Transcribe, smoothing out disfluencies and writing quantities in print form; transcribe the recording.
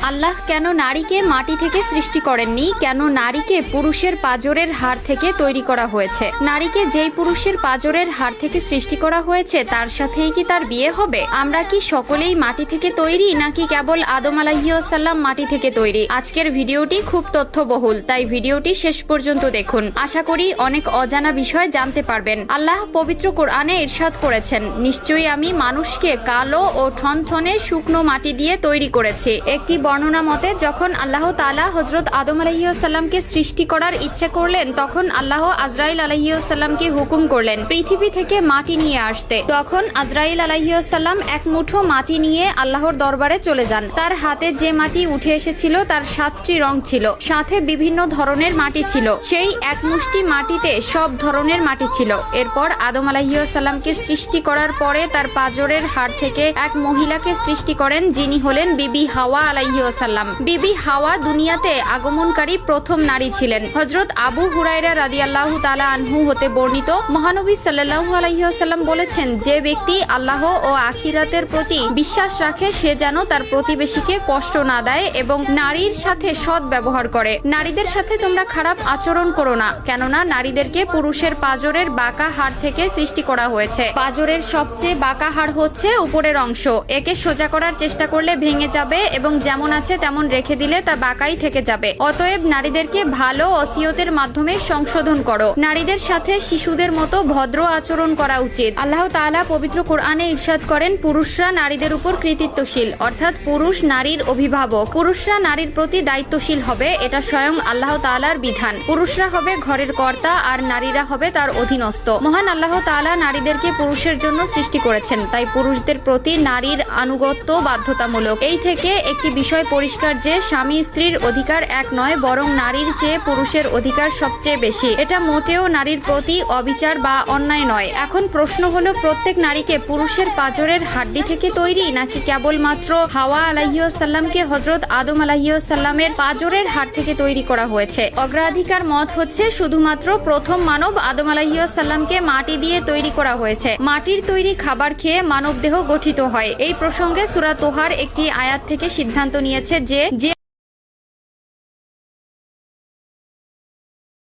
আল্লাহ কেন নারীকে মাটি থেকে সৃষ্টি করেননি? কেন নারীকে পুরুষের পাঁজরের হাড় থেকে তৈরি করা হয়েছে? নারীকে যেই পুরুষের পাঁজরের হাড় থেকে সৃষ্টি করা হয়েছে তার সাথেই কি তার বিয়ে হবে? আমরা কি সকলেই মাটি থেকে তৈরি, নাকি কেবল আদম আলাইহিস সালাম মাটি থেকে তৈরি? আজকের ভিডিওটি খুব তথ্যবহুল, তাই ভিডিওটি শেষ পর্যন্ত দেখুন। আশা করি অনেক অজানা বিষয় জানতে পারবেন। আল্লাহ পবিত্র কোরআনে ইরশাদ করেছেন, নিশ্চয়ই আমি মানুষকে কালো ও ঠনঠনে শুকনো মাটি দিয়ে তৈরি করেছি। একটি বর্ণনা মতে যখন আল্লাহ তাআলা হযরত আদম আলাইহিস সালামকে সৃষ্টি করার ইচ্ছে করলেন, তখন আল্লাহ আজরাইল আলাইহিস সালামকে হুকুম করলেন পৃথিবী থেকে মাটি নিয়ে আসতে। তখন আজরাইল আলাইহিস সালাম এক মুঠো মাটি নিয়ে আল্লাহর দরবারে চলে যান। তার হাতে যে মাটি উঠে এসেছিল তার 7টি রং ছিল, সাথে বিভিন্ন ধরনের মাটি ছিল। সেই এক মুষ্টি মাটিতে সব ধরনের মাটি ছিল। এরপর আদম আলাইহিস সালামকে সৃষ্টি করার পরে তার পাঁজরের হাড় থেকে এক মহিলাকে সৃষ্টি করেন, যিনি হলেন বিবি হাওয়া আলাইহিস সালাম। বিবি হাওয়া দুনিয়াতে আগমনকারী প্রথম নারী ছিলেন। হযরত আবু হুরায়রা রাদিয়াল্লাহু তাআলা আনহু হতে বর্ণিত, মহানবী সাল্লাল্লাহু আলাইহি ওয়াসাল্লাম বলেছেন, যে ব্যক্তি আল্লাহ ও আখিরাতের প্রতি বিশ্বাস রাখে সে যেন তার প্রতিবেশীকে কষ্ট না দেয় এবং নারীর সাথে সৎ ব্যবহার করে। নারীদের সাথে তোমরা খারাপ আচরণ করো না, কেননা নারীদেরকে পুরুষের পাঁজরের বাঁকা হাড় থেকে সৃষ্টি করা হয়েছে। পাঁজরের সবচেয়ে বাঁকা হাড় হচ্ছে উপরের অংশ। একে সোজা করার চেষ্টা করলে ভেঙে যাবে এবং যেমন আছে তেমন রেখে দিলে তা বাঁকাই থেকে যাবে। অতএব নারীদেরকে ভালো ওসিয়তের মাধ্যমে সংশোধন করো। নারীদের সাথে শিশুদের মতো ভদ্র আচরণ করা উচিত। আল্লাহ তাআলা পবিত্র কোরআনে ইরশাদ করেন, পুরুষরা নারীদের উপর কৃতিত্বশীল, অর্থাৎ পুরুষ নারীর অভিভাবক। পুরুষরা নারীর প্রতি দায়িত্বশীল হবে, এটা স্বয়ং আল্লাহ তাআলার বিধান। পুরুষরা হবে ঘরের কর্তা আর নারীরা হবে তার অধীনস্থ। মহান আল্লাহ তাআলা নারীদেরকে পুরুষের জন্য সৃষ্টি করেছেন, তাই পুরুষদের প্রতি নারীর আনুগত্য বাধ্যতামূলক। এই থেকে একটি বিষয় পরিষ্কার যে স্বামী স্ত্রীর অধিকার এক নয়, বরং নারীর চেয়ে পুরুষের অধিকার সবচেয়ে বেশি। এটা মোটেও নারীর প্রতি অবিচার বা অন্যায় নয়। এখন প্রশ্ন হলো, প্রত্যেক নারীকে পুরুষের পাঁজরের হাড্ডি থেকে তৈরি, নাকি কেবলমাত্র হাওয়া আলাইহিস সালামকে হযরত আদম আলাইহিস সালামের পাঁজরের হাড় থেকে তৈরি করা হয়েছে? অগ্রাধিকার মত হচ্ছে শুধুমাত্র প্রথম মানব আদম আলাইহিস সালামকে মাটি দিয়ে তৈরি করা হয়েছে। মাটির তৈরি খাবার খেয়ে মানব দেহ গঠিত হয়। এই প্রসঙ্গে সূরা তোহার একটি আয়াত থেকে সিদ্ধান্ত নিয়েছে যে